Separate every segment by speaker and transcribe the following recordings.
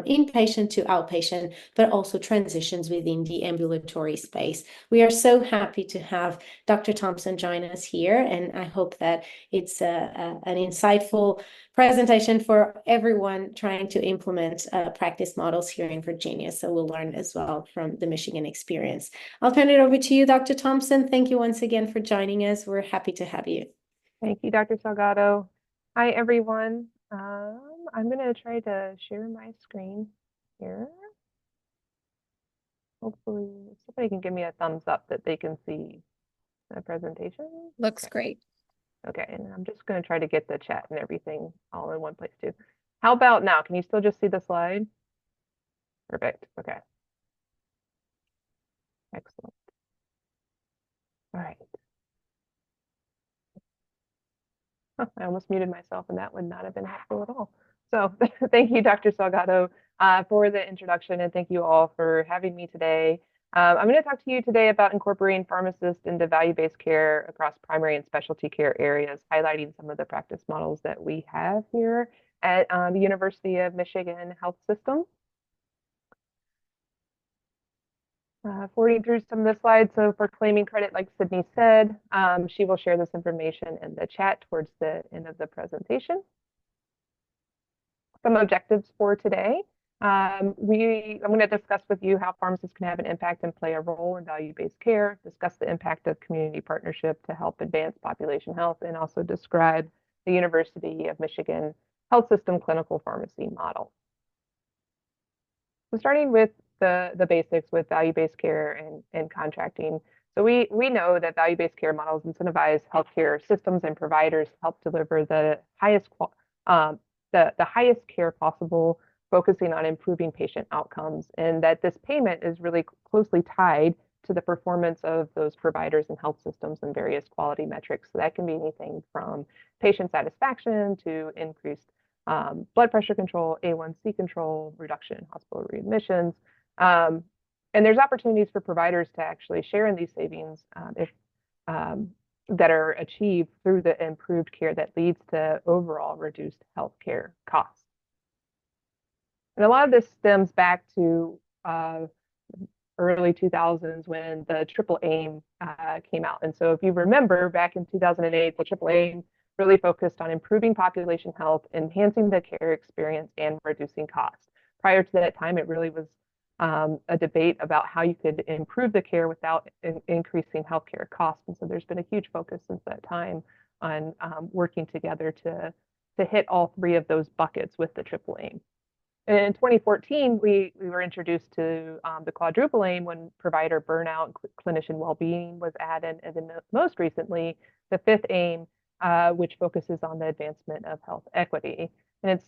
Speaker 1: from inpatient to outpatient, but also transitions within the ambulatory space. We are so happy to have Dr. Thompson join us here, and I hope that it's an insightful presentation for everyone trying to implement practice models here in Virginia. So we'll learn as well from the Michigan experience. I'll turn it over to you, Dr. Thompson. Thank you once again for joining us. We're happy to have you.
Speaker 2: Thank you, Dr. Salgado. Hi, everyone. I'm going to try to share my screen here. Hopefully, somebody can give me a thumbs up that they can see the presentation.
Speaker 3: Looks great.
Speaker 2: Okay, and I'm just going to try to get the chat and everything all in one place too. How about now? Can you still just see the slide? Perfect. Okay. Excellent. All right. I almost muted myself, and that would not have been helpful at all. So thank you, Dr. Salgado, for the introduction, and thank you all for having me today. I'm going to talk to you today about incorporating pharmacists into value-based care across primary and specialty care areas, highlighting some of the practice models that we have here at the University of Michigan Health System. Forwarding through some of the slides. So for claiming credit, like Sydney said, she will share this information in the chat towards the end of the presentation. Some objectives for today. I'm going to discuss with you how pharmacists can have an impact and play a role in value-based care, discuss the impact of community partnership to help advance population health, and also describe the University of Michigan Health System clinical pharmacy model. So starting with the basics with value-based care and contracting. So we know that value-based care models incentivize healthcare systems and providers to help deliver the highest care possible, focusing on improving patient outcomes, and that this payment is really closely tied to the performance of those providers and health systems and various quality metrics. So that can be anything from patient satisfaction to increased blood pressure control, A1C control, reduction in hospital readmissions. And there's opportunities for providers to actually share in these savings that are achieved through the improved care that leads to overall reduced healthcare costs. And a lot of this stems back to early 2000s when the triple aim came out. And so if you remember back in 2008, the triple aim really focused on improving population health, enhancing the care experience, and reducing costs. Prior to that time, it really was a debate about how you could improve the care without increasing healthcare costs. And so there's been a huge focus since that time on working together to hit all three of those buckets with the triple aim. And in 2014, we were introduced to the quadruple aim when provider burnout and clinician well-being was added. And then most recently, the fifth aim, which focuses on the advancement of health equity. And it's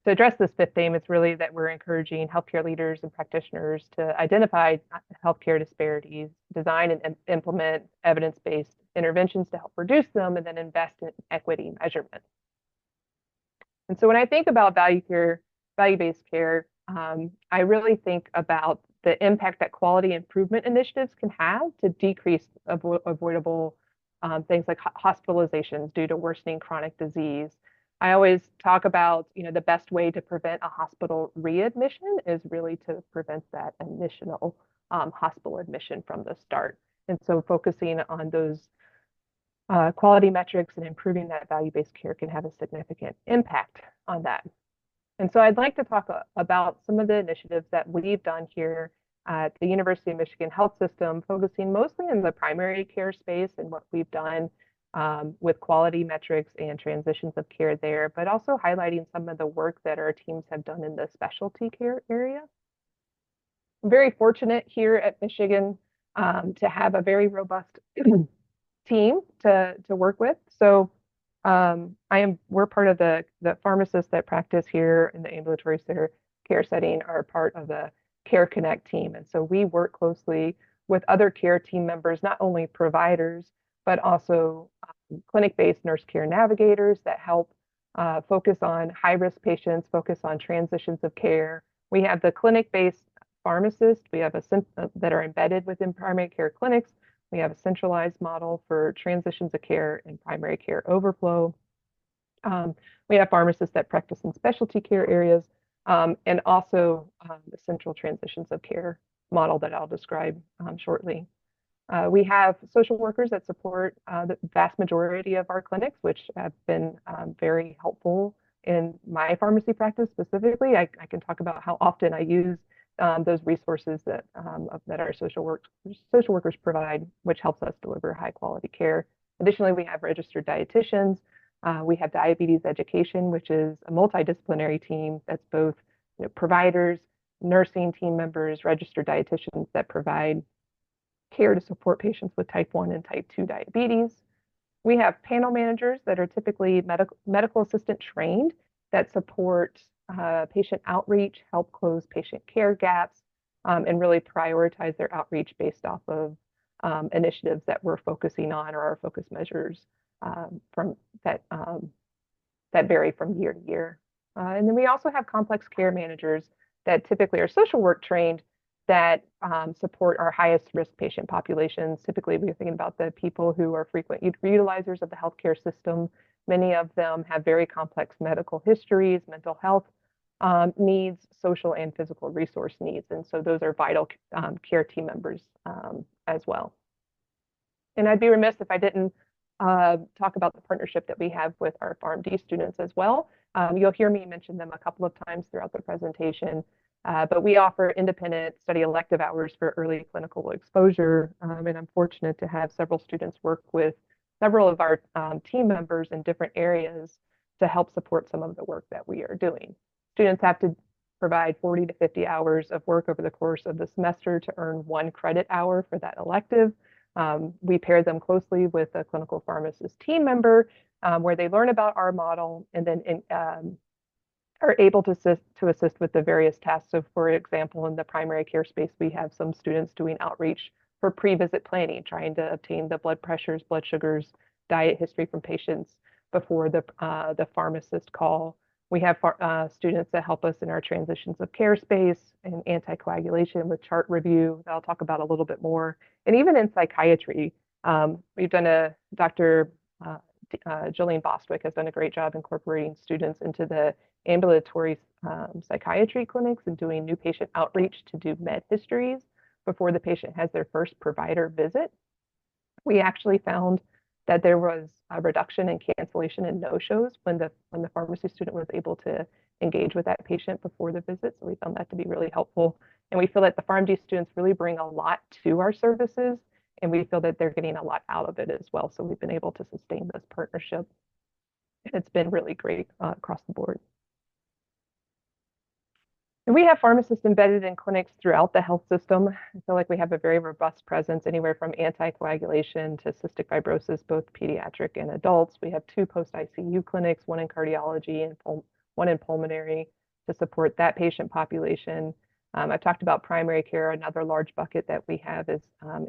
Speaker 2: to address this fifth aim, it's really that we're encouraging healthcare leaders and practitioners to identify healthcare disparities, design and implement evidence-based interventions to help reduce them, and then invest in equity measurement. And so when I think about value-based care, I really think about the impact that quality improvement initiatives can have to decrease avoidable things like hospitalizations due to worsening chronic disease. I always talk about, the best way to prevent a hospital readmission is really to prevent that initial hospital admission from the start. And so focusing on those quality metrics and improving that value-based care can have a significant impact on that. And so I'd like to talk about some of the initiatives that we've done here at the University of Michigan Health System, focusing mostly in the primary care space and what we've done with quality metrics and transitions of care there, but also highlighting some of the work that our teams have done in the specialty care area. I'm very fortunate here at Michigan to have a very robust team to work with. So we're part of the pharmacists that practice here in the ambulatory care setting are part of the Care Connect team. And so we work closely with other care team members, not only providers, but also clinic-based nurse care navigators that help focus on high-risk patients, focus on transitions of care. We have the clinic-based pharmacists. We have that are embedded within primary care clinics. We have a centralized model for transitions of care and primary care overflow. We have pharmacists that practice in specialty care areas, and also the central transitions of care model that I'll describe shortly. We have social workers that support the vast majority of our clinics, which have been very helpful in my pharmacy practice specifically. I can talk about how often I use those resources that our social workers provide, which helps us deliver high quality care. Additionally, we have registered dietitians. We have diabetes education, which is a multidisciplinary team that's both providers, nursing team members, registered dietitians that provide care to support patients with type 1 and type 2 diabetes. We have panel managers that are typically medical assistant trained that support patient outreach, help close patient care gaps, and really prioritize their outreach based off of initiatives that we're focusing on or our focus measures from that vary from year to year. And then we also have complex care managers that typically are social work trained that support our highest risk patient populations. Typically, we're thinking about the people who are frequent utilizers of the healthcare system. Many of them have very complex medical histories, mental health needs, social and physical resource needs. And so those are vital care team members as well. And I'd be remiss if I didn't talk about the partnership that we have with our Pharm.D students as well. You'll hear me mention them a couple of times throughout the presentation. But we offer independent study elective hours for early clinical exposure. And I'm fortunate to have several students work with several of our team members in different areas to help support some of the work that we are doing. Students have to provide 40 to 50 hours of work over the course of the semester to earn 1 credit hour for that elective. We pair them closely with a clinical pharmacist team member where they learn about our model and then are able to assist with the various tasks. So for example, in the primary care space, we have some students doing outreach for pre-visit planning, trying to obtain the blood pressures, blood sugars, diet history from patients before the pharmacist call. We have students that help us in our transitions of care space and anticoagulation with chart review that I'll talk about a little bit more. And even in psychiatry, we've done Dr. Jillian Bostwick has done a great job incorporating students into the ambulatory psychiatry clinics and doing new patient outreach to do med histories before the patient has their first provider visit. We actually found that there was a reduction in cancellation and no-shows when the pharmacy student was able to engage with that patient before the visit. So we found that to be really helpful. And we feel that the Pharm.D students really bring a lot to our services, and we feel that they're getting a lot out of it as well. So we've been able to sustain this partnership. And it's been really great across the board. And we have pharmacists embedded in clinics throughout the health system. I feel like we have a very robust presence anywhere from anticoagulation to cystic fibrosis, both pediatric and adults. We have 2 post-ICU clinics, 1 in cardiology and 1 in pulmonary to support that patient population. I've talked about primary care. Another large bucket that we have is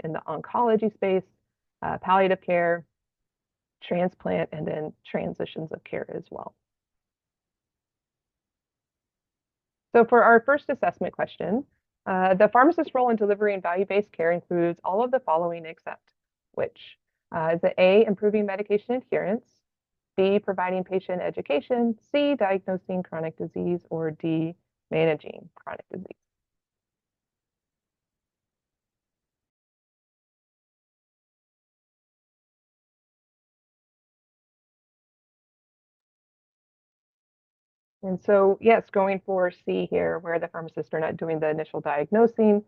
Speaker 2: in the oncology space, palliative care, transplant, and then transitions of care as well. So for our first assessment question, the pharmacist's role in delivering value-based care includes all of the following except which is it A, improving medication adherence, B, providing patient education, C, diagnosing chronic disease, or D, managing chronic disease. And so, yes, going for C here, where the pharmacists are not doing the initial diagnosing,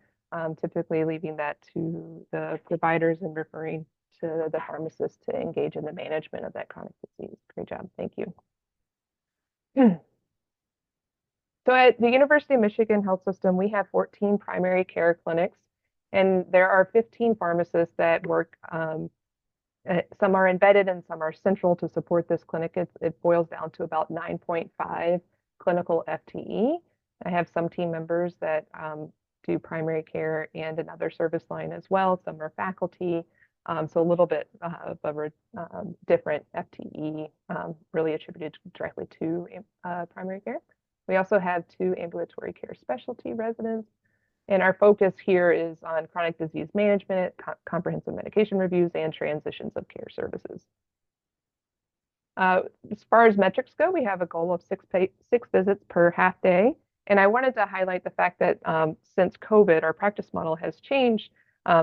Speaker 2: typically leaving that to the providers and referring to the pharmacist to engage in the management of that chronic disease. Great job. Thank you. So at the University of Michigan Health System, we have 14 primary care clinics, and there are 15 pharmacists that work. Some are embedded and some are central to support this clinic. It boils down to about 9.5 clinical FTE. I have some team members that do primary care and another service line as well. Some are faculty, so a little bit of a different FTE really attributed directly to primary care. We also have 2 ambulatory care specialty residents. And our focus here is on chronic disease management, comprehensive medication reviews, and transitions of care services. As far as metrics go, we have a goal of 6 visits per half day And I wanted to highlight the fact that since COVID, our practice model has changed.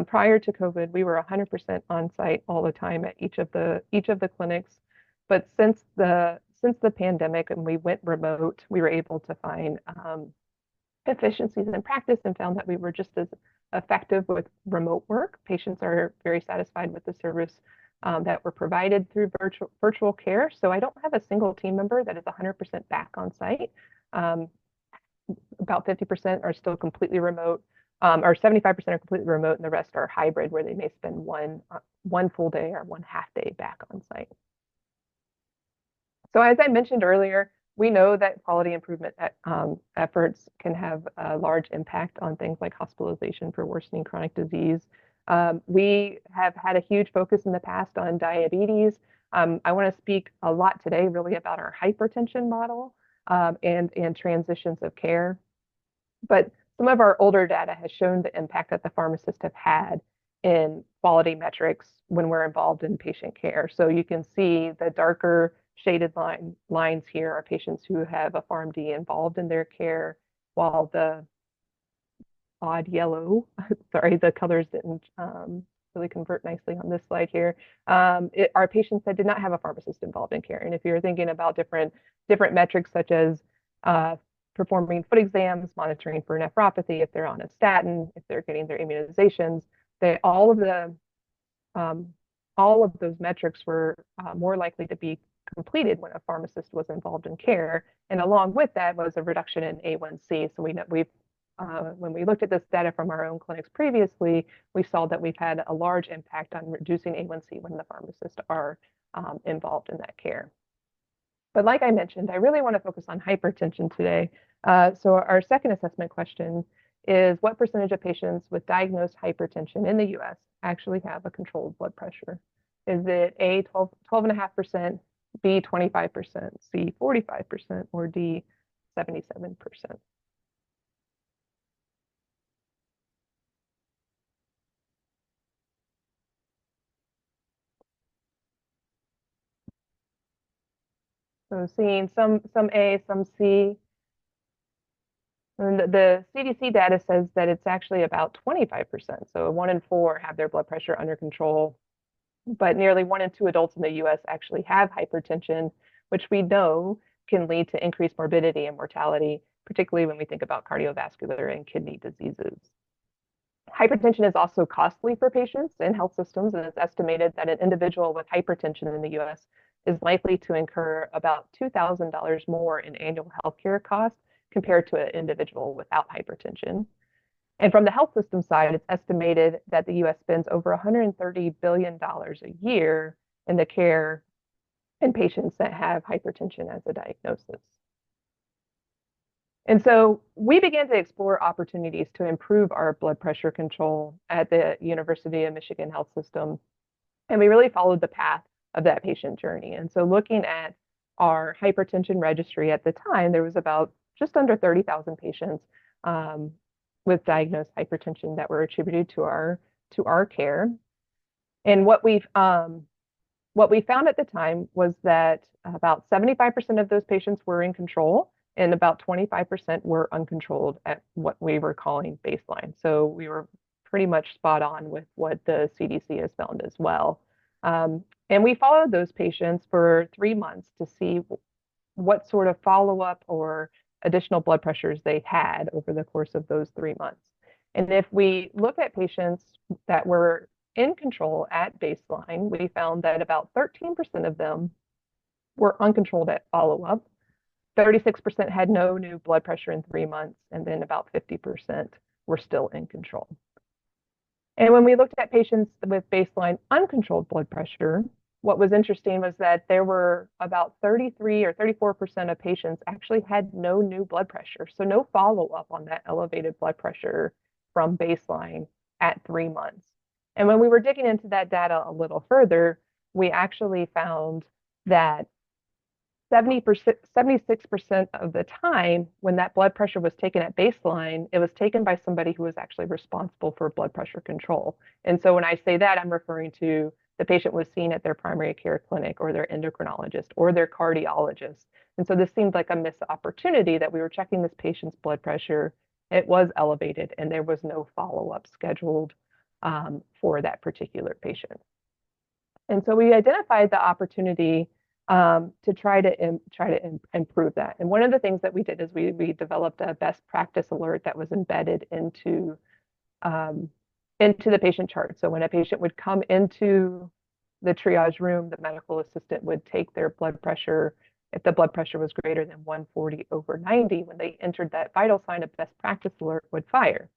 Speaker 2: Prior to COVID, we were 100% on site all the time at each of the clinics. But since the pandemic and we went remote, we were able to find efficiencies in practice and found that we were just as effective with remote work. Patients are very satisfied with the service that were provided through virtual care. So I don't have a single team member that is 100% back on site. About 50% are still completely remote, or 75% are completely remote, and the rest are hybrid, where they may spend one full day or one half day back on site. So as I mentioned earlier, we know that quality improvement efforts can have a large impact on things like hospitalization for worsening chronic disease. We have had a huge focus in the past on diabetes. I want to speak a lot today really about our hypertension model and transitions of care. But some of our older data has shown the impact that the pharmacists have had in quality metrics when we're involved in patient care. So you can see the darker shaded lines here are patients who have a Pharm.D involved in their care, while the odd yellow, sorry, the colors didn't really convert nicely on this slide here, are patients that did not have a pharmacist involved in care. And if you're thinking about different metrics such as performing foot exams, monitoring for nephropathy, if they're on a statin, if they're getting their immunizations, all of those metrics were more likely to be completed when a pharmacist was involved in care. And along with that was a reduction in A1C. So when we looked at this data from our own clinics previously, we saw that we've had a large impact on reducing A1C when the pharmacists are involved in that care. But like I mentioned, I really want to focus on hypertension today. So our second assessment question is, what percentage of patients with diagnosed hypertension in the US actually have a controlled blood pressure? Is it A, 12.5%, B, 25%, C, 45%, or D, 77%? So seeing some A, some C. And the CDC data says that it's actually about 25%. So 1 in 4 have their blood pressure under control, but nearly 1 in 2 adults in the US actually have hypertension, which we know can lead to increased morbidity and mortality, particularly when we think about cardiovascular and kidney diseases. Hypertension is also costly for patients and health systems, and it's estimated that an individual with hypertension in the US is likely to incur about $2,000 more in annual healthcare costs compared to an individual without hypertension. And from the health system side, it's estimated that the US spends over $130 billion a year in the care in patients that have hypertension as a diagnosis. And so we began to explore opportunities to improve our blood pressure control at the University of Michigan Health System. And we really followed the path of that patient journey. And so looking at our hypertension registry at the time, there was about just under 30,000 patients with diagnosed hypertension that were attributed to our care. And what we found at the time was that about 75% of those patients were in control, and about 25% were uncontrolled at what we were calling baseline. So we were pretty much spot on with what the CDC has found as well. And we followed those patients for 3 months to see what sort of follow-up or additional blood pressures they had over the course of those 3 months. And if we look at patients that were in control at baseline, we found that about 13% of them were uncontrolled at follow-up. 36% had no new blood pressure in 3 months, and then about 50% were still in control. And when we looked at patients with baseline uncontrolled blood pressure, what was interesting was that there were about 33 or 34% of patients actually had no new blood pressure, so no follow-up on that elevated blood pressure from baseline at 3 months. And when we were digging into that data a little further, we actually found that 76% of the time when that blood pressure was taken at baseline, it was taken by somebody who was actually responsible for blood pressure control. And so when I say that, I'm referring to the patient was seen at their primary care clinic or their endocrinologist or their cardiologist. And so this seemed like a missed opportunity that we were checking this patient's blood pressure. It was elevated and there was no follow-up scheduled for that particular patient. And so we identified the opportunity to try to improve that. And one of the things that we did is we developed a best practice alert that was embedded into the patient chart. So when a patient would come into the triage room, the medical assistant would take their blood pressure. If the blood pressure was greater than 140/90, when they entered that vital sign, a best practice alert would fire.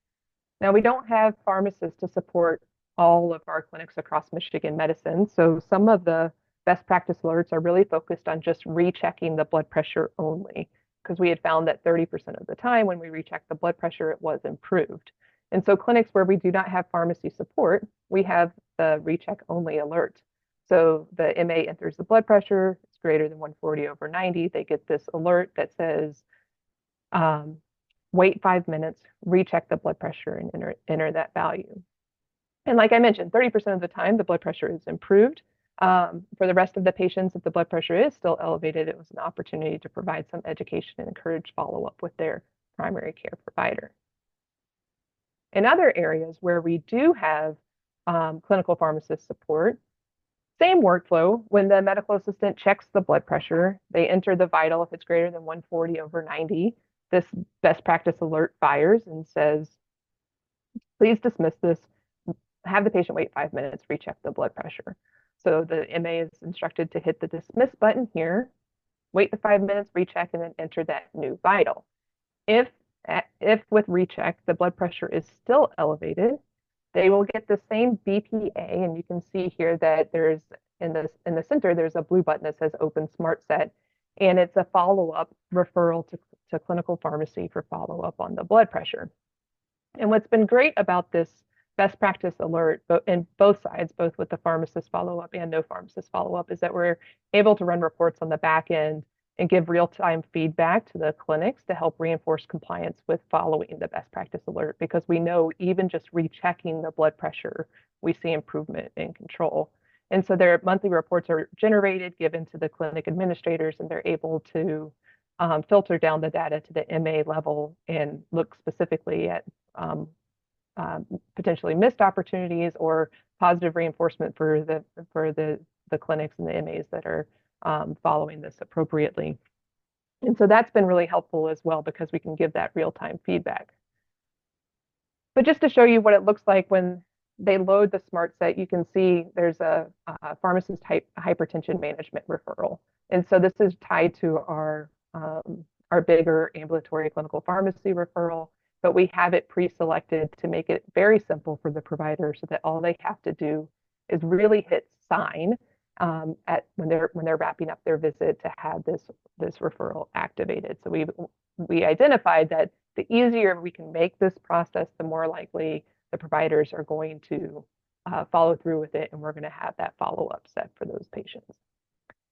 Speaker 2: Now, we don't have pharmacists to support all of our clinics across Michigan Medicine, so some of the best practice alerts are really focused on just rechecking the blood pressure only, because we had found that 30% of the time when we rechecked the blood pressure, it was improved. And so clinics where we do not have pharmacy support, we have the recheck only alert. So the MA enters the blood pressure, it's greater than 140/90. They get this alert that says, wait 5 minutes, recheck the blood pressure and enter that value. And like I mentioned, 30% of the time, the blood pressure is improved. For the rest of the patients, if the blood pressure is still elevated, it was an opportunity to provide some education and encourage follow-up with their primary care provider. In other areas where we do have clinical pharmacist support, same workflow. When the medical assistant checks the blood pressure, they enter the vital. If it's greater than 140/90, this best practice alert fires and says, please dismiss this, have the patient wait 5 minutes, recheck the blood pressure. So the MA is instructed to hit the dismiss button here, wait the 5 minutes, recheck, and then enter that new vital. If with recheck, the blood pressure is still elevated, they will get the same BPA, and you can see here that there's in the center, there's a blue button that says Open Smart Set, and it's a follow-up referral to clinical pharmacy for follow-up on the blood pressure. And what's been great about this best practice alert in both sides, both with the pharmacist follow-up and no pharmacist follow-up, is that we're able to run reports on the back end and give real-time feedback to the clinics to help reinforce compliance with following the best practice alert, because we know even just rechecking the blood pressure, we see improvement in control. And so their monthly reports are generated, given to the clinic administrators, and they're able to filter down the data to the MA level and look specifically at potentially missed opportunities or positive reinforcement for the clinics and the MAs that are following this appropriately. And so that's been really helpful as well, because we can give that real-time feedback. But just to show you what it looks like when they load the smart set, you can see there's a pharmacist hypertension management referral. And so this is tied to our bigger ambulatory clinical pharmacy referral, but we have it pre-selected to make it very simple for the provider, so that all they have to do is really hit sign when they're wrapping up their visit to have this referral activated. So we identified that the easier we can make this process, the more likely the providers are going to follow through with it, and we're going to have that follow-up set for those patients.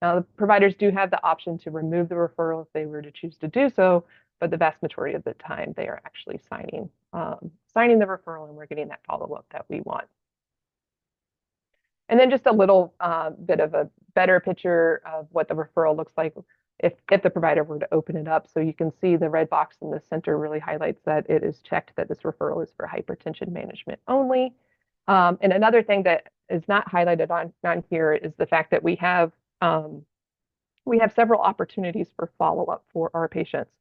Speaker 2: Now, the providers do have the option to remove the referral if they were to choose to do so, but the vast majority of the time they are actually signing the referral, and we're getting that follow-up that we want. And then just a little bit of a better picture of what the referral looks like if the provider were to open it up. So you can see the red box in the center really highlights that it is checked that this referral is for hypertension management only. And another thing that is not highlighted on here is the fact that we have several opportunities for follow-up for our patients.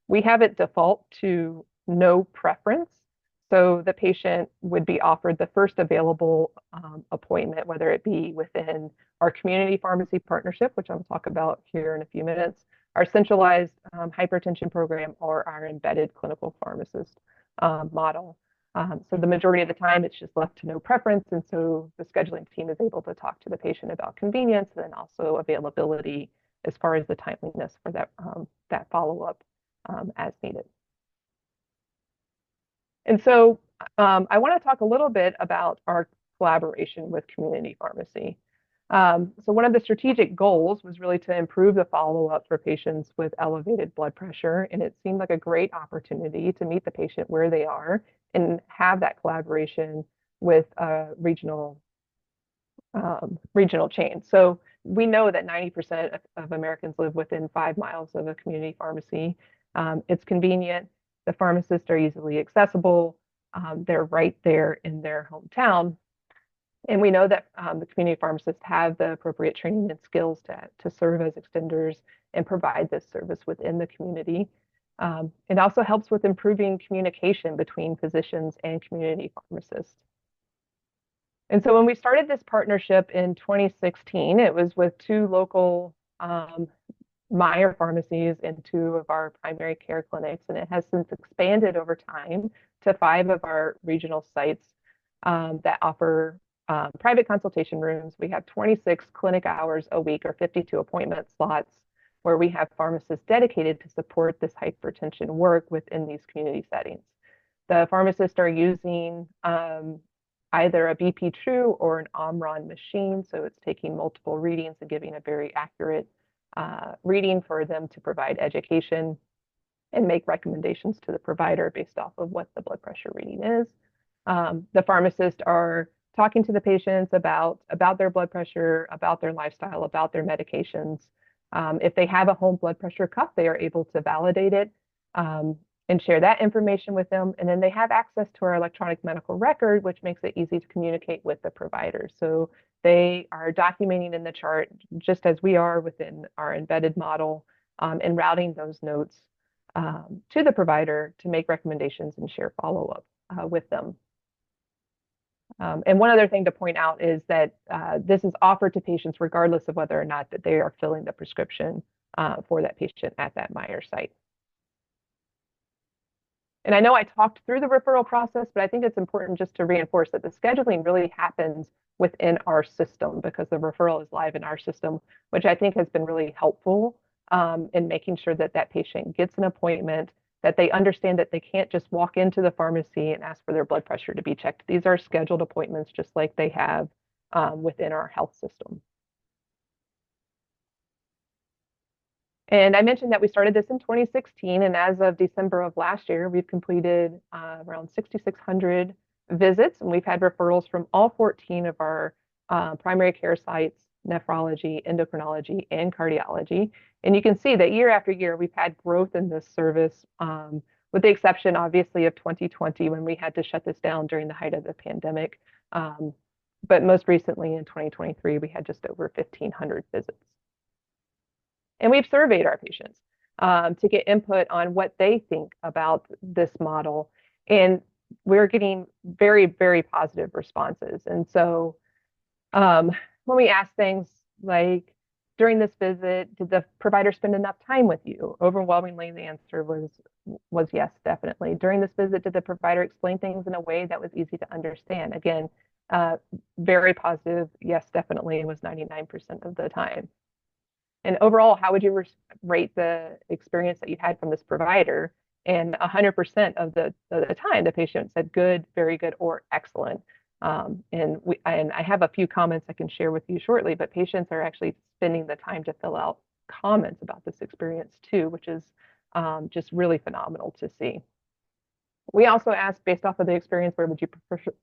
Speaker 2: We have it default to no preference. So the patient would be offered the first available appointment, whether it be within our community pharmacy partnership, which I'll talk about here in a few minutes, our centralized hypertension program, or our embedded clinical pharmacist model. So the majority of the time, it's just left to no preference. And so the scheduling team is able to talk to the patient about convenience and then also availability as far as the timeliness for that follow-up as needed. And so I want to talk a little bit about our collaboration with community pharmacy. So one of the strategic goals was really to improve the follow-up for patients with elevated blood pressure. And it seemed like a great opportunity to meet the patient where they are and have that collaboration with a regional regional chains. So we know that 90% of Americans live within 5 miles of a community pharmacy. It's convenient. The pharmacists are easily accessible. They're right there in their hometown. And we know that the community pharmacists have the appropriate training and skills to serve as extenders and provide this service within the community. It also helps with improving communication between physicians and community pharmacists. And so when we started this partnership in 2016, it was with two local Meyer pharmacies and two of our primary care clinics, and it has since expanded over time to 5 of our regional sites that offer private consultation rooms. We have 26 clinic hours a week or 52 appointment slots where we have pharmacists dedicated to support this hypertension work within these community settings. The pharmacists are using either a BP True or an Omron machine, so it's taking multiple readings and giving a very accurate reading for them to provide education and make recommendations to the provider based off of what the blood pressure reading is. The pharmacists are talking to the patients about their blood pressure, about their lifestyle, about their medications. If they have a home blood pressure cuff, they are able to validate it and share that information with them. And then they have access to our electronic medical record, which makes it easy to communicate with the provider. So they are documenting in the chart, just as we are within our embedded model, and routing those notes to the provider to make recommendations and share follow-up with them. And one other thing to point out is that this is offered to patients regardless of whether or not that they are filling the prescription for that patient at that Meyer site. And I know I talked through the referral process, but I think it's important just to reinforce that the scheduling really happens within our system because the referral is live in our system, which I think has been really helpful in making sure that that patient gets an appointment, that they understand that they can't just walk into the pharmacy and ask for their blood pressure to be checked. These are scheduled appointments just like they have within our health system. And I mentioned that we started this in 2016, and as of December of last year, we've completed around 6,600 visits, and we've had referrals from all 14 of our primary care sites, nephrology, endocrinology, and cardiology. And you can see that year after year, we've had growth in this service, with the exception, obviously, of 2020 when we had to shut this down during the height of the pandemic. But most recently in 2023, we had just over 1,500 visits. And we've surveyed our patients to get input on what they think about this model. And we're getting very, very positive responses. And so when we ask things like, during this visit, did the provider spend enough time with you? Overwhelmingly, the answer was yes, definitely. During this visit, did the provider explain things in a way that was easy to understand? Again, very positive, yes, definitely. It was 99% of the time. And overall, how would you rate the experience that you had from this provider? And 100% of the time, the patient said good, very good, or excellent. And I have a few comments I can share with you shortly, but patients are actually spending the time to fill out comments about this experience too, which is just really phenomenal to see. We also asked, based off of the experience, where would you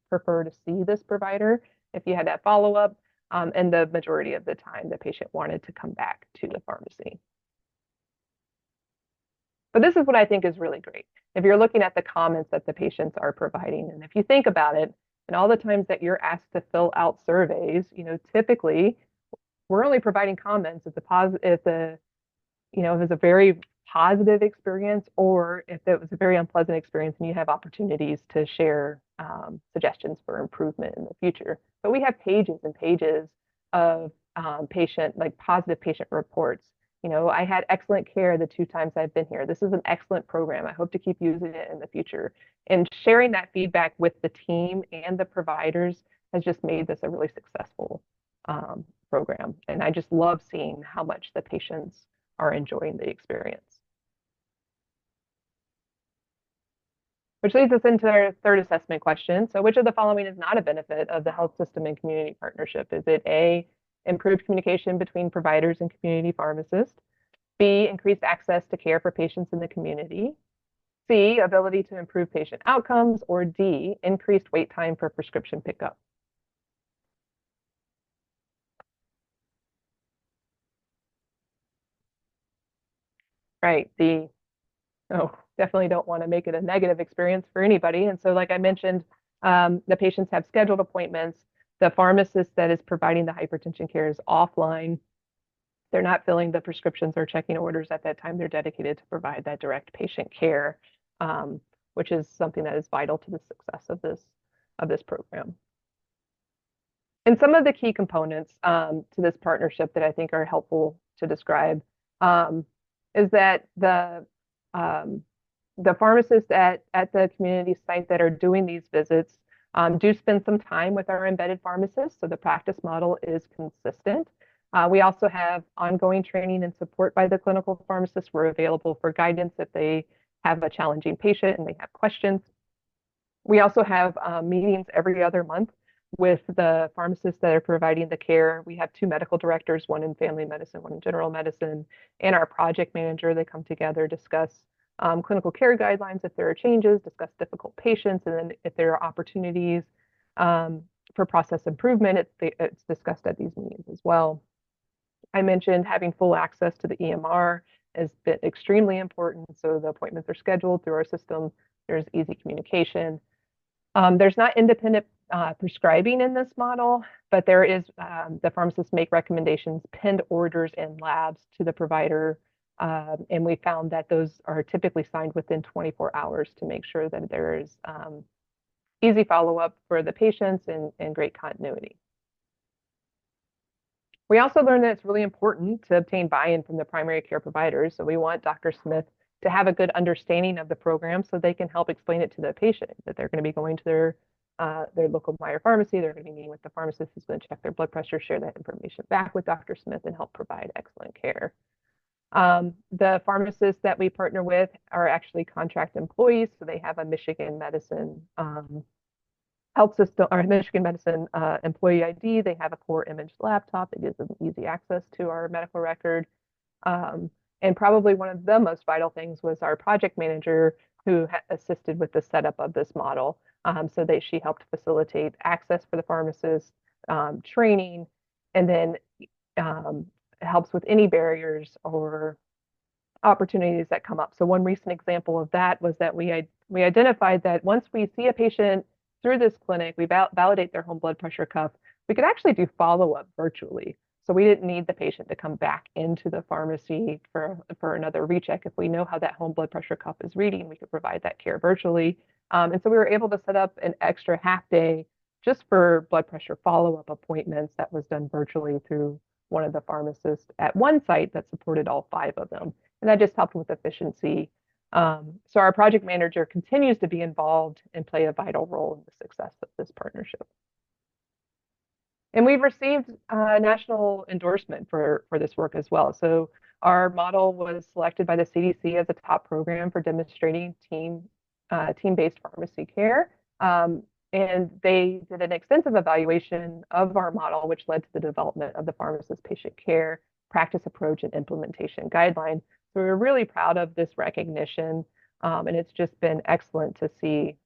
Speaker 2: prefer to see this provider if you had that follow-up? And the majority of the time, the patient wanted to come back to the pharmacy. But this is what I think is really great. If you're looking at the comments that the patients are providing, and if you think about it, and all the times that you're asked to fill out surveys, typically we're only providing comments if if it was a very positive experience, or if it was a very unpleasant experience and you have opportunities to share suggestions for improvement in the future. But we have pages and pages of positive patient reports. I had excellent care the 2 times I've been here. This is an excellent program. I hope to keep using it in the future. And sharing that feedback with the team and the providers has just made this a really successful program. And I just love seeing how much the patients are enjoying the experience. Which leads us into our third assessment question. So which of the following is not a benefit of the health system and community partnership? Is it A, improved communication between providers and community pharmacists? B, increased access to care for patients in the community? C, ability to improve patient outcomes? Or D, increased wait time for prescription pickup? right? Definitely don't want to make it a negative experience for anybody. And so, like I mentioned, the patients have scheduled appointments. The pharmacist that is providing the hypertension care is offline. They're not filling the prescriptions or checking orders at that time. They're dedicated to provide that direct patient care, um, which is something that is vital to the success of this program. And some of the key components to this partnership that I think are helpful to describe is that um, the pharmacists at the community site that are doing these visits do spend some time with our embedded pharmacists, so the practice model is consistent. We also have ongoing training and support by the clinical pharmacists. We're available for guidance if they have a challenging patient and they have questions. We also have meetings every other month with the pharmacists that are providing the care. We have two medical directors, one in family medicine, one in general medicine, and our project manager. They come together, discuss clinical care guidelines if there are changes, discuss difficult patients, and then if there are opportunities for process improvement, it's discussed at these meetings as well. I mentioned having full access to the EMR has been extremely important. So the appointments are scheduled through our system. There's easy communication. There's not independent prescribing in this model, but there is the pharmacists make recommendations, pinned orders, and labs to the provider. And we found that those are typically signed within 24 hours to make sure that there is easy follow-up for the patients and great continuity. We also learned that it's really important to obtain buy-in from the primary care providers. So we want Dr. Smith to have a good understanding of the program so they can help explain it to the patient, that they're going to be going to their local Meyer pharmacy. They're going to be meeting with the pharmacist who's going to check their blood pressure, share that information back with Dr. Smith, and help provide excellent care. The pharmacists that we partner with are actually contract employees, so they have a Michigan Medicine health system or Michigan Medicine employee ID. They have a core image laptop that gives them easy access to our medical record. And probably one of the most vital things was our project manager who assisted with the setup of this model, so that she helped facilitate access for the pharmacist, training, and then helps with any barriers or opportunities that come up. So one recent example of that was that we identified that once we see a patient through this clinic, we validate their home blood pressure cuff, we could actually do follow-up virtually. So we didn't need the patient to come back into the pharmacy for another recheck. If we know how that home blood pressure cuff is reading, we could provide that care virtually. And so we were able to set up an extra half day just for blood pressure follow-up appointments that was done virtually through one of the pharmacists at one site that supported all 5 of them. And that just helped with efficiency. So our project manager continues to be involved and play a vital role in the success of this partnership. And we've received national endorsement for this work as well. So our model was selected by the CDC as a top program for demonstrating team-based pharmacy care. And they did an extensive evaluation of our model, which led to the development of the pharmacist patient care practice approach and implementation guideline. So we're really proud of this recognition, and it's just been excellent to see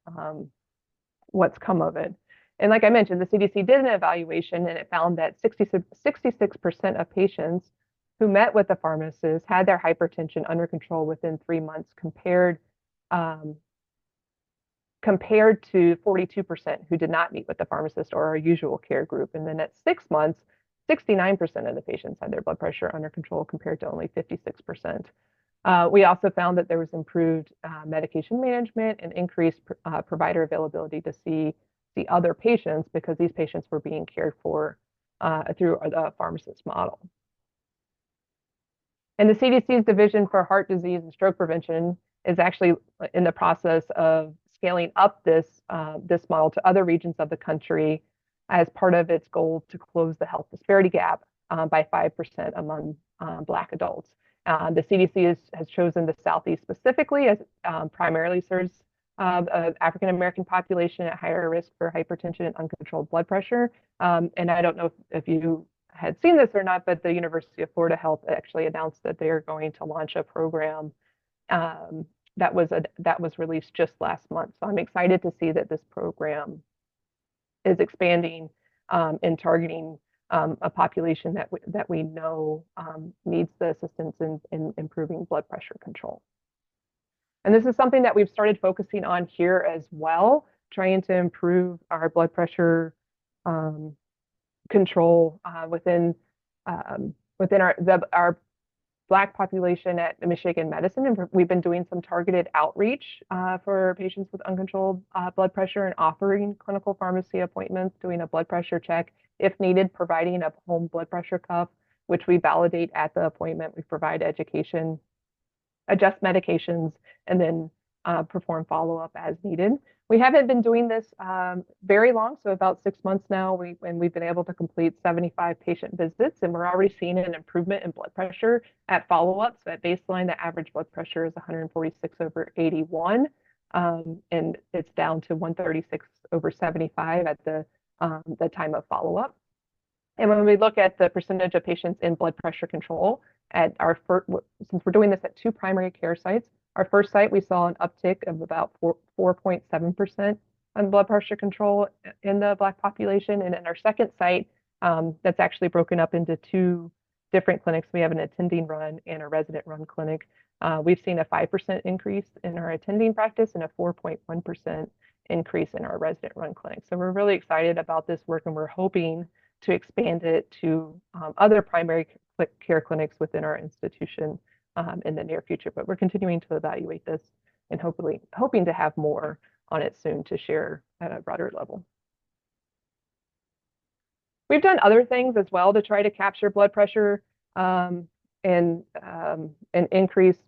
Speaker 2: what's come of it. And like I mentioned, the CDC did an evaluation, and it found that 66% of patients who met with the pharmacist had their hypertension under control within 3 months, compared to 42% who did not meet with the pharmacist or our usual care group. And then at 6 months, 69% of the patients had their blood pressure under control compared to only 56%. We also found that there was improved medication management and increased provider availability to see other patients because these patients were being cared for through the pharmacist model. And the CDC's Division for Heart Disease and Stroke Prevention is actually in the process of scaling up this model to other regions of the country as part of its goal to close the health disparity gap by 5% among Black adults. The CDC has chosen the Southeast specifically as primarily serves African American population at higher risk for hypertension and uncontrolled blood pressure. And I don't know if you had seen this or not, but the University of Florida Health actually announced that they are going to launch a program that was released just last month. So I'm excited to see that this program is expanding and targeting a population that we know needs the assistance in improving blood pressure control. And this is something that we've started focusing on here as well, trying to improve our blood pressure control within our Black population at Michigan Medicine. And we've been doing some targeted outreach for patients with uncontrolled blood pressure and offering clinical pharmacy appointments, doing a blood pressure check, if needed, providing a home blood pressure cuff, which we validate at the appointment. We provide education, adjust medications, and then perform follow-up as needed. We haven't been doing this very long, so about 6 months now, and we've been able to complete 75 patient visits, and we're already seeing an improvement in blood pressure at follow-up. So at baseline, the average blood pressure is 146/81, and it's down to 136/75 at the time of follow-up. And when we look at the percentage of patients in blood pressure control at our first, since we're doing this at 2 primary care sites, our first site, we saw an uptick of about 4.7% on blood pressure control in the Black population. And in our second site, that's actually broken up into 2 different clinics. We have an attending run and a resident run clinic. We've seen a 5% increase in our attending practice and a 4.1% increase in our resident run clinic. So we're really excited about this work, and we're hoping to expand it to other primary care clinics within our institution in the near future. But we're continuing to evaluate this and hoping to have more on it soon to share at a broader level. We've done other things as well to try to capture blood pressure and increase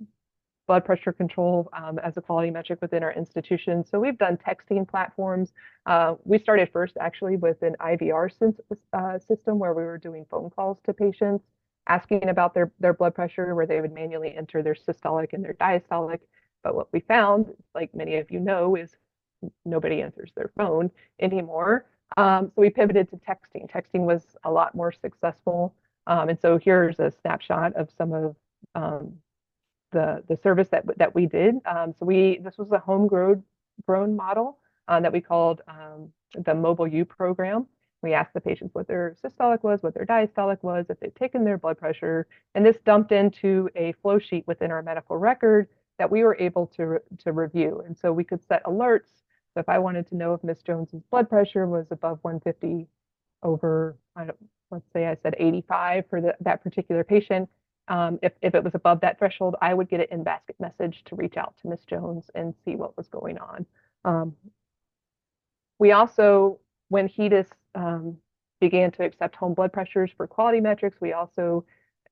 Speaker 2: blood pressure control as a quality metric within our institution. So we've done texting platforms. We started first actually with an IVR system where we were doing phone calls to patients, asking about their blood pressure, where they would manually enter their systolic and their diastolic. But what we found, like many of you know, is nobody answers their phone anymore. So we pivoted to texting. Texting was a lot more successful. And so here's a snapshot of some of the service that we did. So this was a homegrown model that we called the Mobile U program. We asked the patients what their systolic was, what their diastolic was, if they'd taken their blood pressure, and this dumped into a flow sheet within our medical record that we were able to review. And so we could set alerts. So if I wanted to know if Miss Jones's blood pressure was above 150 over, let's say I said 85 for that particular patient, if it was above that threshold, I would get an in-basket message to reach out to Miss Jones and see what was going on. We also, when HEDIS began to accept home blood pressures for quality metrics, we also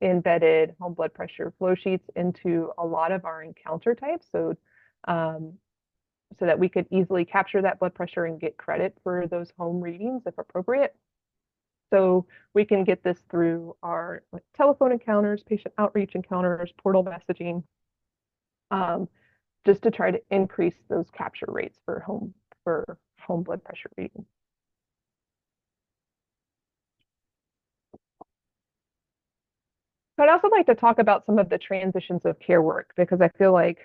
Speaker 2: embedded home blood pressure flow sheets into a lot of our encounter types, so that we could easily capture that blood pressure and get credit for those home readings if appropriate. So we can get this through our telephone encounters, patient outreach encounters, portal messaging, just to try to increase those capture rates for home blood pressure reading. I'd also like to talk about some of the transitions of care work, because I feel like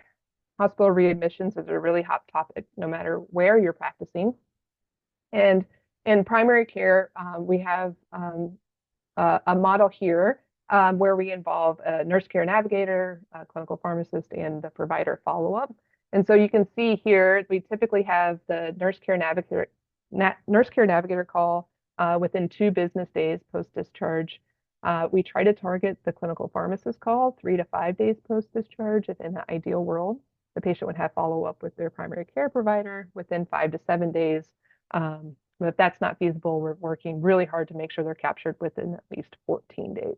Speaker 2: hospital readmissions is a really hot topic no matter where you're practicing. And in primary care, we have a model here where we involve a nurse care navigator, a clinical pharmacist, and the provider follow-up. And so you can see here, we typically have the nurse care navigator call within 2 business days post-discharge. We try to target the clinical pharmacist call 3 to 5 days post-discharge. If in the ideal world, the patient would have follow-up with their primary care provider within 5 to 7 days. But if that's not feasible, we're working really hard to make sure they're captured within at least 14 days.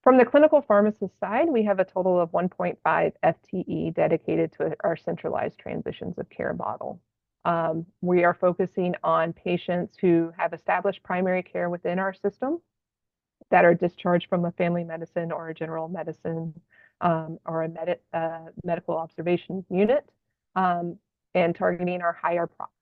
Speaker 2: From the clinical pharmacist side, we have a total of 1.5 FTE dedicated to our centralized transitions of care model. We are focusing on patients who have established primary care within our system that are discharged from a family medicine or a general medicine or a medical observation unit, and targeting our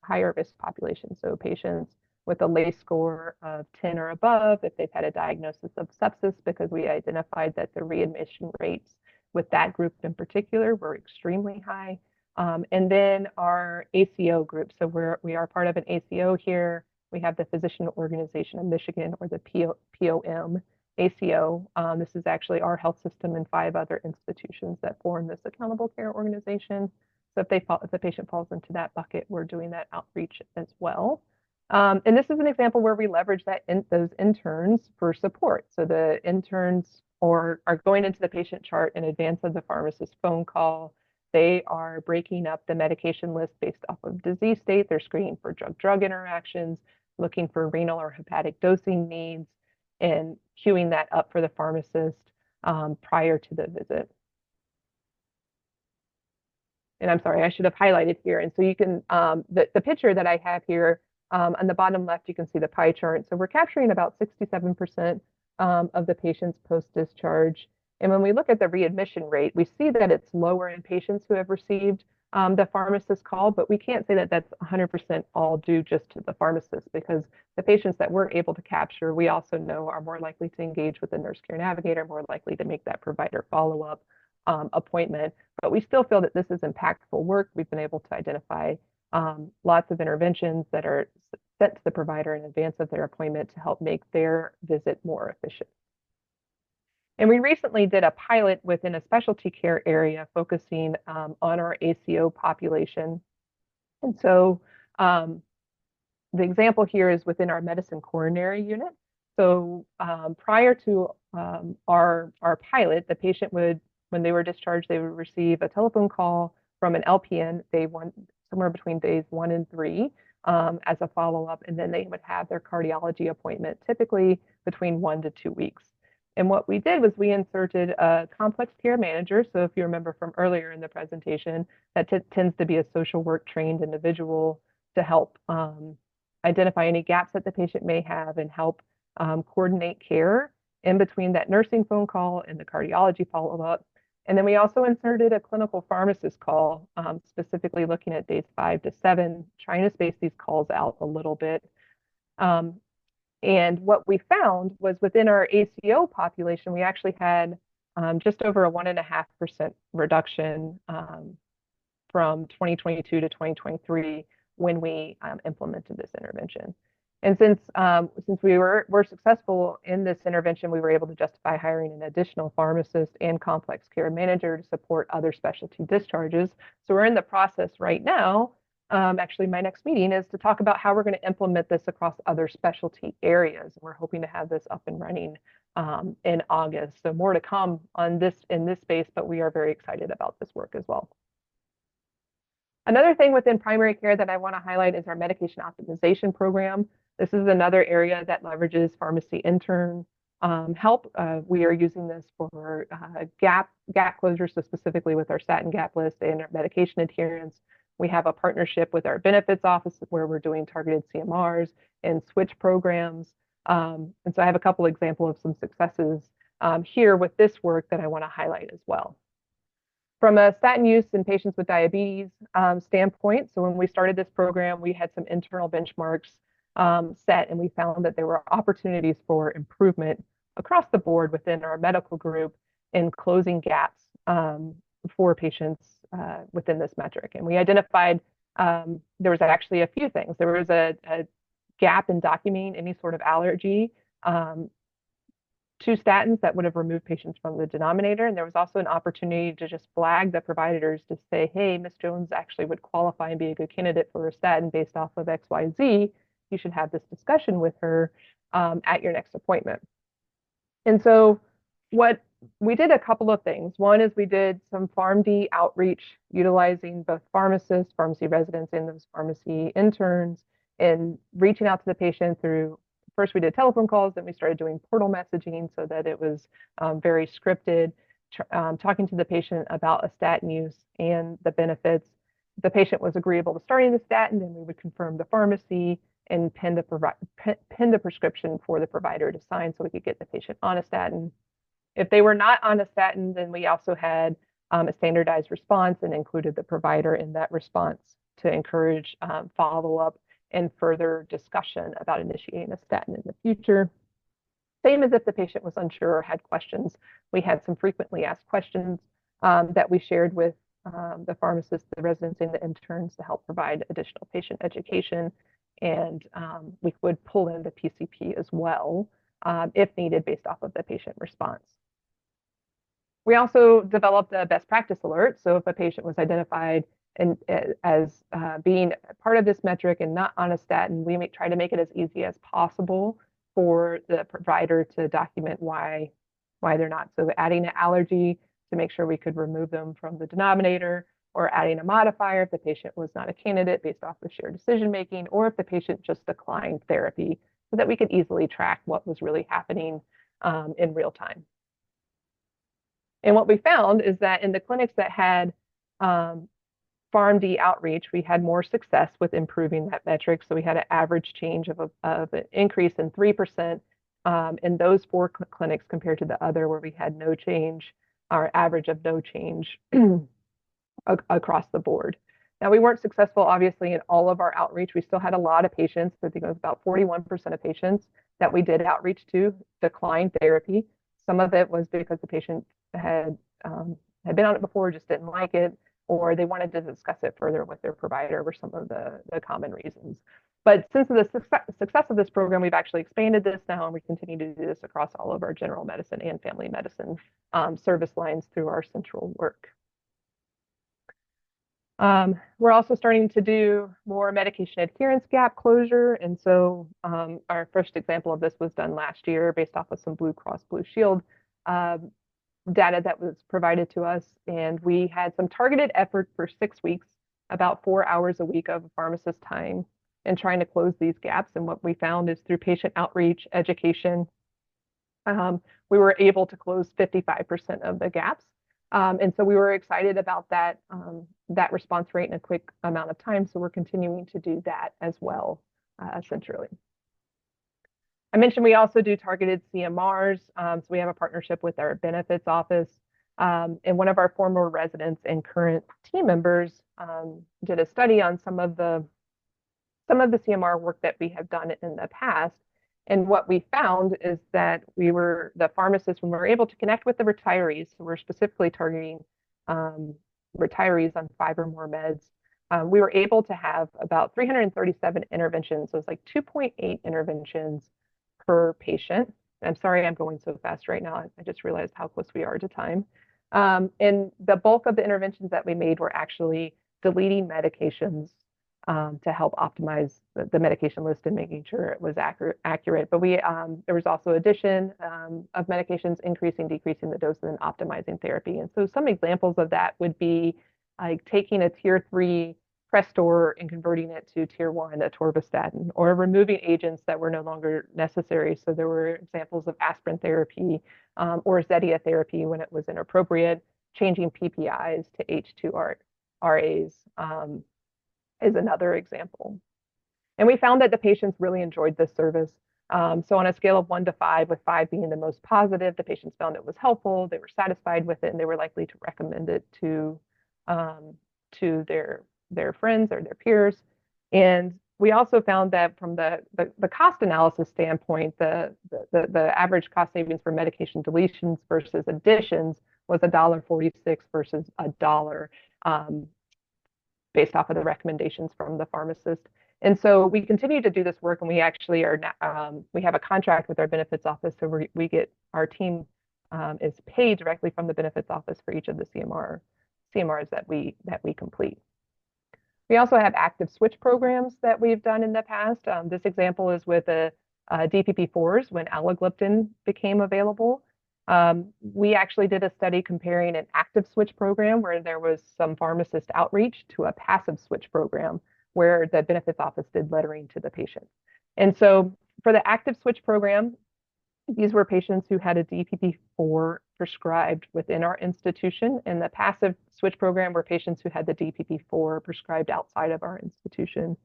Speaker 2: higher risk population. So patients with a LACE score of 10 or above, if they've had a diagnosis of sepsis, because we identified that the readmission rates with that group in particular were extremely high. And then our ACO group. So we are part of an ACO here We have the Physician Organization of Michigan, or the POM, ACO. This is actually our health system and 5 other institutions that form this accountable care organization. So if the patient falls into that bucket, we're doing that outreach as well. And this is an example where we leverage those interns for support. So the interns are going into the patient chart in advance of the pharmacist phone call. They are breaking up the medication list based off of disease state. They're screening for drug-drug interactions, looking for renal or hepatic dosing needs, and queuing that up for the pharmacist prior to the visit. And I'm sorry, I should have highlighted here. And so you can, the picture that I have here, on the bottom left, you can see the pie chart. So we're capturing about 67% of the patients post-discharge. And when we look at the readmission rate, we see that it's lower in patients who have received the pharmacist call, but we can't say that that's 100% all due just to the pharmacist, because the patients that we're able to capture, we also know are more likely to engage with the nurse care navigator, more likely to make that provider follow-up appointment. But we still feel that this is impactful work. We've been able to identify lots of interventions that are sent to the provider in advance of their appointment to help make their visit more efficient. And we recently did a pilot within a specialty care area focusing on our ACO population. And so the example here is within our medicine coronary unit. So prior to our pilot, the patient would, when they were discharged, they would receive a telephone call from an LPN somewhere between days 1 and 3 as a follow-up, and then they would have their cardiology appointment typically between 1 to 2 weeks. And what we did was we inserted a complex care manager. So if you remember from earlier in the presentation, that tends to be a social work trained individual to help identify any gaps that the patient may have and help coordinate care in between that nursing phone call and the cardiology follow-up. And then we also inserted a clinical pharmacist call, specifically looking at days 5 to 7, trying to space these calls out a little bit. And what we found was within our ACO population, we actually had just over a 1.5% reduction from 2022 to 2023 when we implemented this intervention. And since we were successful in this intervention, we were able to justify hiring an additional pharmacist and complex care manager to support other specialty discharges. So we're in the process right now. Actually, my next meeting is to talk about how we're going to implement this across other specialty areas. We're hoping to have this up and running in August. So more to come on this in this space, but we are very excited about this work as well. Another thing within primary care that I want to highlight is our medication optimization program. This is another area that leverages pharmacy intern help. We are using this for gap closure, so specifically with our statin gap list and our medication adherence. We have a partnership with our benefits office where we're doing targeted CMRs and switch programs. And so I have a couple examples of some successes here with this work that I want to highlight as well. From a statin use in patients with diabetes standpoint, so when we started this program, we had some internal benchmarks set, and we found that there were opportunities for improvement across the board within our medical group in closing gaps for patients within this metric. And we identified there was actually a few things. There was a gap in documenting any sort of allergy to statins that would have removed patients from the denominator. And there was also an opportunity to just flag the providers to say, hey, Ms. Jones actually would qualify and be a good candidate for a statin based off of XYZ. You should have this discussion with her at your next appointment. And so we did a couple of things. One is we did some Pharm.D outreach utilizing both pharmacists, pharmacy residents, and those pharmacy interns, and reaching out to the patient through, first we did telephone calls, then we started doing portal messaging so that it was very scripted, talking to the patient about a statin use and the benefits. The patient was agreeable to starting the statin, then we would confirm the pharmacy and pin the prescription for the provider to sign so we could get the patient on a statin. If they were not on a statin, then we also had a standardized response and included the provider in that response to encourage follow-up and further discussion about initiating a statin in the future. Same as if the patient was unsure or had questions. We had some frequently asked questions that we shared with the pharmacists, the residents, and the interns to help provide additional patient education and we would pull in the PCP as well if needed based off of the patient response. We also developed a best practice alert. So if a patient was identified as being part of this metric and not on a statin, we try to make it as easy as possible for the provider to document why they're not. So adding an allergy to make sure we could remove them from the denominator, or adding a modifier if the patient was not a candidate based off of shared decision making, or if the patient just declined therapy, so that we could easily track what was really happening in real time. And what we found is that in the clinics that had Pharm.D outreach, we had more success with improving that metric. So we had an average change of an increase in 3% in those 4 clinics compared to the other where we had no change, our average of no change across the board. Now, we weren't successful, obviously, in all of our outreach. We still had a lot of patients. I think it was about 41% of patients that we did outreach to declined therapy. Some of it was because the patient had been on it before, just didn't like it, or they wanted to discuss it further with their provider, were some of the common reasons. But since the success of this program, we've actually expanded this now, and we continue to do this across all of our general medicine and family medicine service lines through our central work. We're also starting to do more medication adherence gap closure. And so our first example of this was done last year based off of some Blue Cross Blue Shield data that was provided to us. And we had some targeted effort for 6 weeks, about 4 hours a week of a pharmacist time, and trying to close these gaps. And what we found is through patient outreach, education, we were able to close 55% of the gaps. And so we were excited about that response rate in a quick amount of time. So we're continuing to do that as well, centrally. I mentioned we also do targeted CMRs. So we have a partnership with our benefits office. And one of our former residents and current team members did a study on some of the CMR work that we have done in the past. And what we found is that the pharmacists, when we were able to connect with the retirees, so we're specifically targeting retirees on 5 or more meds, we were able to have about 337 interventions. So it's like 2.8 interventions per patient. I'm sorry I'm going so fast right now. I just realized how close we are to time. And the bulk of the interventions that we made were actually deleting medications to help optimize the medication list and making sure it was accurate. But there was also addition of medications, increasing, decreasing the dose, and then optimizing therapy. And so some examples of that would be like taking a tier 3 Crestor and converting it to tier 1 atorvastatin, or removing agents that were no longer necessary. So there were examples of aspirin therapy or Zetia therapy when it was inappropriate, changing PPIs to H2RAs is another example. And we found that the patients really enjoyed this service. So on a scale of 1 to 5, with 5 being the most positive, the patients found it was helpful, they were satisfied with it, and they were likely to recommend it to their friends or their peers. And we also found that from the cost analysis standpoint, the average cost savings for medication deletions versus additions was $1.46 versus $1 based off of the recommendations from the pharmacist. And so we continue to do this work, and we actually we have a contract with our benefits office, so we get our team is paid directly from the benefits office for each of the CMRs that we complete. We also have active switch programs that we've done in the past. This example is with DPP4s when alogliptin became available. We actually did a study comparing an active switch program where there was some pharmacist outreach to a passive switch program where the benefits office did lettering to the patient. And so for the active switch program, these were patients who had a DPP4 prescribed within our institution, and the passive switch program were patients who had the DPP4 prescribed outside of our institution.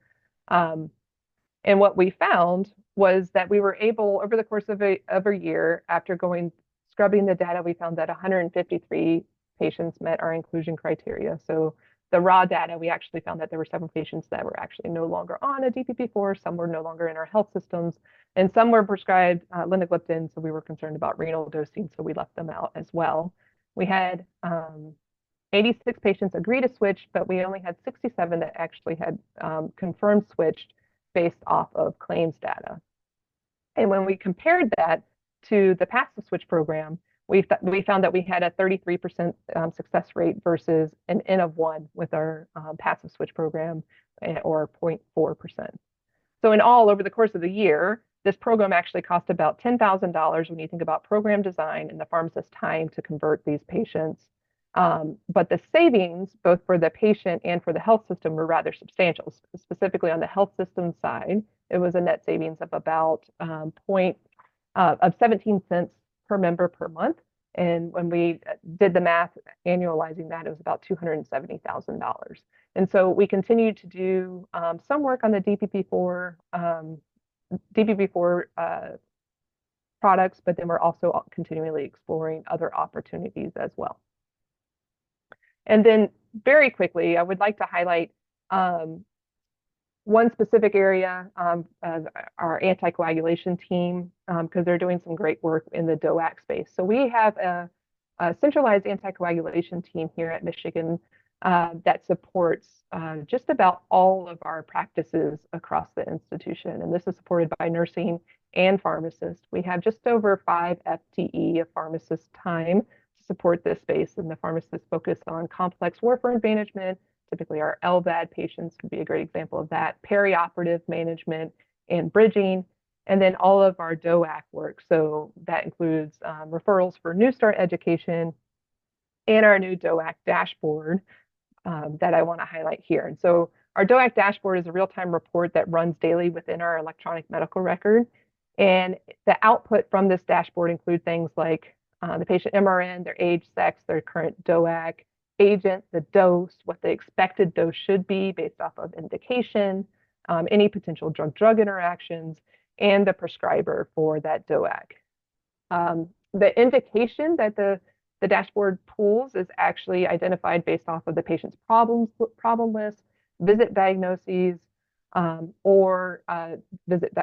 Speaker 2: And what we found was that we were able, over the course of a year, after scrubbing the data, we found that 153 patients met our inclusion criteria. So the raw data, we actually found that there were 7 patients that were actually no longer on a DPP4, some were no longer in our health systems, and some were prescribed linagliptin, so we were concerned about renal dosing, so we left them out as well. We had 86 patients agree to switch, but we only had 67 that actually had confirmed switched. based off of claims data. And when we compared that to the passive switch program, we found that we had a 33% success rate versus an N of 1 with our passive switch program, or 0.4%. So in all, over the course of the year, this program actually cost about $10,000 when you think about program design and the pharmacist's time to convert these patients. But the savings, both for the patient and for the health system, were rather substantial. Specifically on the health system side, it was a net savings of about 17 cents per member per month. And when we did the math, annualizing that, it was about $270,000. And so we continued to do some work on the DPP4 products, but then we're also continually exploring other opportunities as well. And then very quickly, I would like to highlight one specific area, our anticoagulation team, because they're doing some great work in the DOAC space. So we have a centralized anticoagulation team here at Michigan that supports just about all of our practices across the institution. And this is supported by nursing and pharmacists. We have just over 5 FTE of pharmacist time to support this space, and the pharmacists focus on complex warfarin management. Typically, our LVAD patients would be a great example of that, perioperative management and bridging, and then all of our DOAC work. So that includes referrals for New Start education and our new DOAC dashboard that I want to highlight here. And so our DOAC dashboard is a real-time report that runs daily within our electronic medical record. And the output from this dashboard include things like the patient MRN, their age, sex, their current DOAC, agent, the dose, what the expected dose should be based off of indication, any potential drug-drug interactions, and the prescriber for that DOAC. The indication that the dashboard pools is actually identified based off of the patient's problem list, visit diagnoses, or visit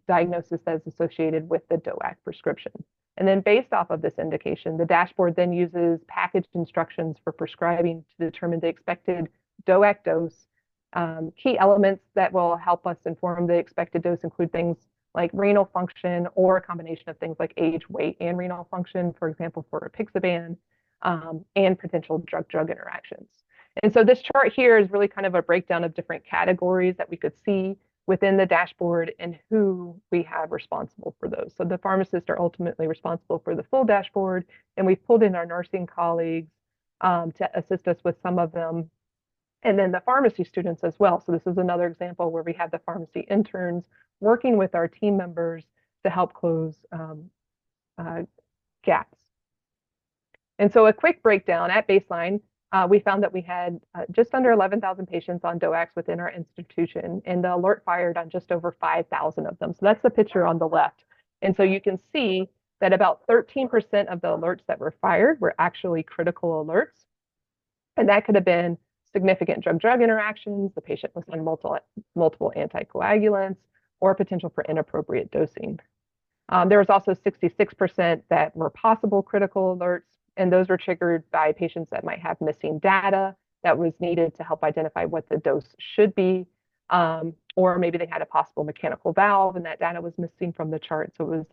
Speaker 2: diagnosis that is associated with the DOAC prescription. And then based off of this indication, the dashboard then uses packaged instructions for prescribing to determine the expected DOAC dose. Key elements that will help us inform the expected dose include things like renal function, or a combination of things like age, weight, and renal function, for example, for apixaban, and potential drug-drug interactions. And so this chart here is really kind of a breakdown of different categories that we could see within the dashboard and who we have responsible for those. So the pharmacists are ultimately responsible for the full dashboard, and we've pulled in our nursing colleagues to assist us with some of them, and then the pharmacy students as well. So this is another example where we have the pharmacy interns working with our team members to help close gaps. And so a quick breakdown at baseline, we found that we had just under 11,000 patients on DOACs within our institution, and the alert fired on just over 5,000 of them. So that's the picture on the left. And so you can see that about 13% of the alerts that were fired were actually critical alerts. And that could have been significant drug-drug interactions, the patient was on multiple anticoagulants, or potential for inappropriate dosing. There was also 66% that were possible critical alerts, and those were triggered by patients that might have missing data that was needed to help identify what the dose should be, or maybe they had a possible mechanical valve and that data was missing from the chart, so it was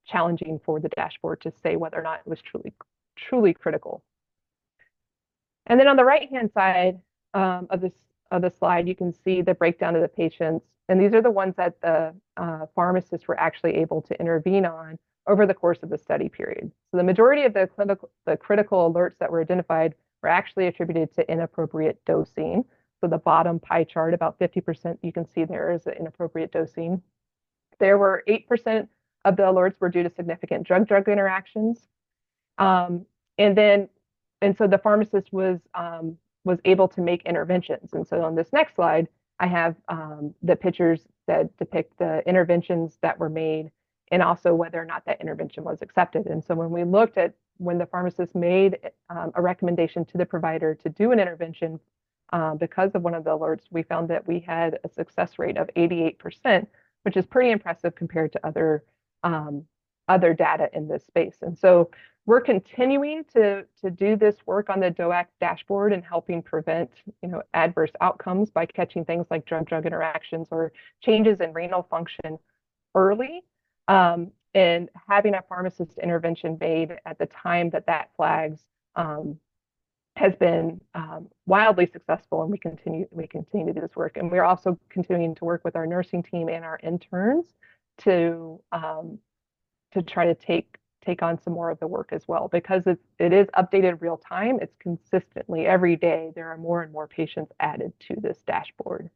Speaker 2: challenging for the dashboard to say whether or not it was truly critical. And then on the right-hand side of the slide, you can see the breakdown of the patients, and these are the ones that the pharmacists were actually able to intervene on over the course of the study period. So the majority of the critical alerts that were identified were actually attributed to inappropriate dosing. So the bottom pie chart, about 50% you can see there is the inappropriate dosing. There were 8% of the alerts were due to significant drug-drug interactions. And so the pharmacist was able to make interventions. And so on this next slide, I have the pictures that depict the interventions that were made and also whether or not that intervention was accepted. And so when we looked at when the pharmacist made a recommendation to the provider to do an intervention because of one of the alerts, we found that we had a success rate of 88%, which is pretty impressive compared to other other data in this space. And so we're continuing to do this work on the DOAC dashboard and helping prevent, adverse outcomes by catching things like drug-drug interactions or changes in renal function early, and having a pharmacist intervention made at the time that flags has been wildly successful, and we continue to do this work. And we're also continuing to work with our nursing team and our interns to try to take on some more of the work as well, because it is updated real time. It's consistently every day there are more and more patients added to this dashboard.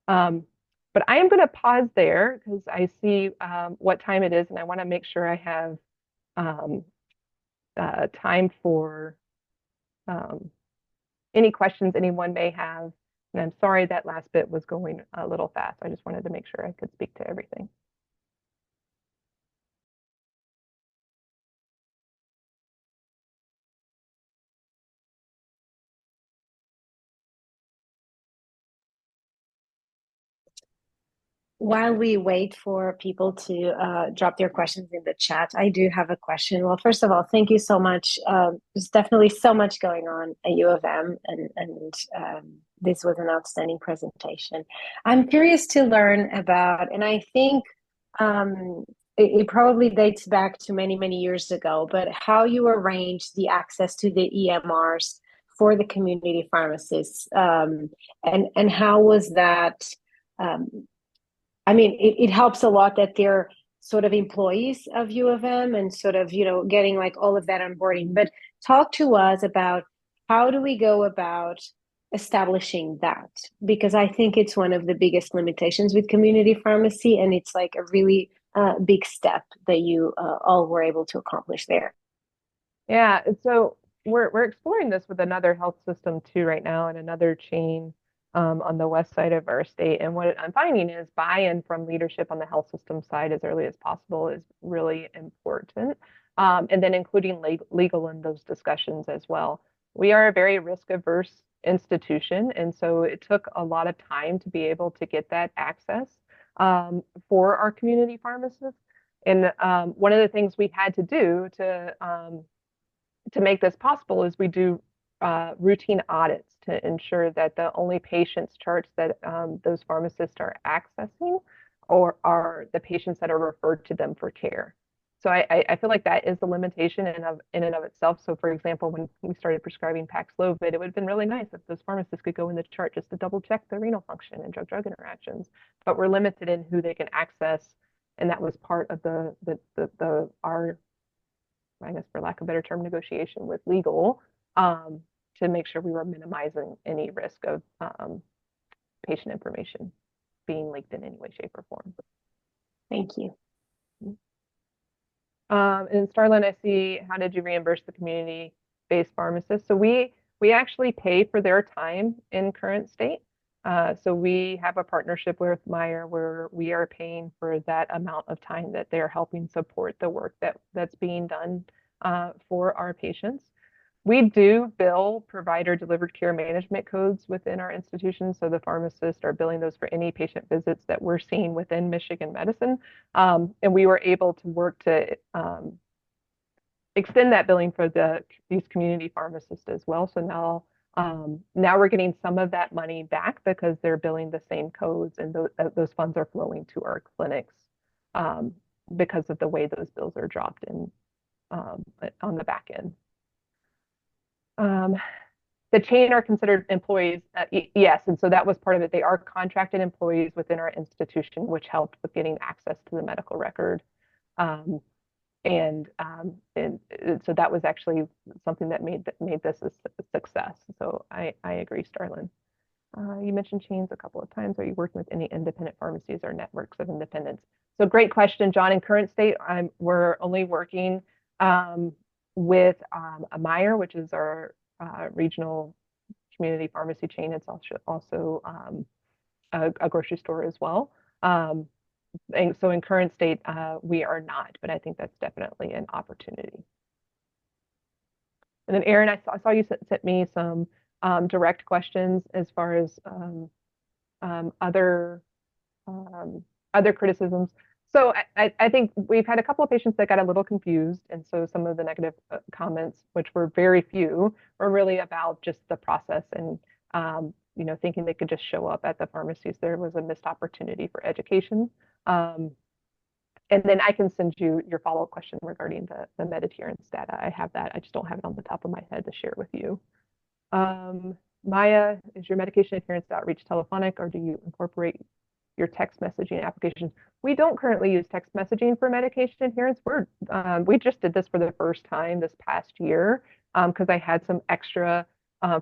Speaker 2: But I am going to pause there because I see what time it is, and I want to make sure I have time for any questions anyone may have. And I'm sorry that last bit was going a little fast. I just wanted to make sure I could speak to everything.
Speaker 1: While we wait for people to drop their questions in the chat, I do have a question. Well, first of all, thank you so much. There's definitely so much going on at U of M, and this was an outstanding presentation. I'm curious to learn about, and I think it probably dates back to many, many years ago, but how you arranged the access to the EMRs for the community pharmacists, and how was that? I mean, it helps a lot that they're sort of employees of U of M and sort of, getting like all of that onboarding. But talk to us about how do we go about establishing that? Because I think it's one of the biggest limitations with community pharmacy, and it's like a really big step that you all were able to accomplish there.
Speaker 2: Yeah, so we're exploring this with another health system too right now, and another chain on the west side of our state. And what I'm finding is buy-in from leadership on the health system side as early as possible is really important. And then including legal in those discussions as well. We are a very risk-averse institution, and so it took a lot of time to be able to get that access for our community pharmacists. And one of the things we had to do to make this possible is we do routine audits to ensure that the only patients charts that those pharmacists are accessing or are the patients that are referred to them for care. So I feel like that is the limitation in and of itself. So for example, when we started prescribing Paxlovid, it would have been really nice if those pharmacists could go in the chart just to double check their renal function and drug-drug interactions. But we're limited in who they can access, and that was part of our, I guess, for lack of a better term, negotiation with legal, to make sure we were minimizing any risk of patient information being leaked in any way, shape, or form.
Speaker 1: Thank you.
Speaker 2: And Starlin, I see, how did you reimburse the community-based pharmacists? So we actually pay for their time in current state. So we have a partnership with Meyer where we are paying for that amount of time that they're helping support the work that's being done for our patients. We do bill provider delivered care management codes within our institution. So the pharmacists are billing those for any patient visits that we're seeing within Michigan Medicine. And we were able to work to extend that billing for these community pharmacists as well. So now we're getting some of that money back because they're billing the same codes, and those funds are flowing to our clinics because of the way those bills are dropped in on the back end. The chain are considered employees, yes, and so that was part of it. They are contracted employees within our institution, which helped with getting access to the medical record. And so that was actually something that made this a success. So I agree, Starlin. You mentioned chains a couple of times. Are you working with any independent pharmacies or networks of independents? So great question, John. In current state, we're only working with a Meyer, which is our regional community pharmacy chain. It's also a grocery store as well. And so in current state, we are not, but I think that's definitely an opportunity. And then Erin, I saw you sent me some direct questions as far as other criticisms. So I think we've had a couple of patients that got a little confused. And so some of the negative comments, which were very few, were really about just the process and, thinking they could just show up at the pharmacies. There was a missed opportunity for education. Um, and then I can send you your follow-up question regarding the med adherence data. I have that. I just don't have it on the top of my head to share with you. Maya, is your medication adherence outreach telephonic, or do you incorporate your text messaging applications? We don't currently use text messaging for medication adherence. We just did this for the first time this past year because I had some extra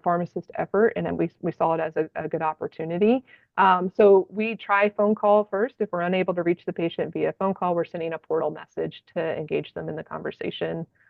Speaker 2: pharmacist effort, and then we saw it as a good opportunity. So we try phone call first. If we're unable to reach the patient via phone call, we're sending a portal message to engage them in the conversation.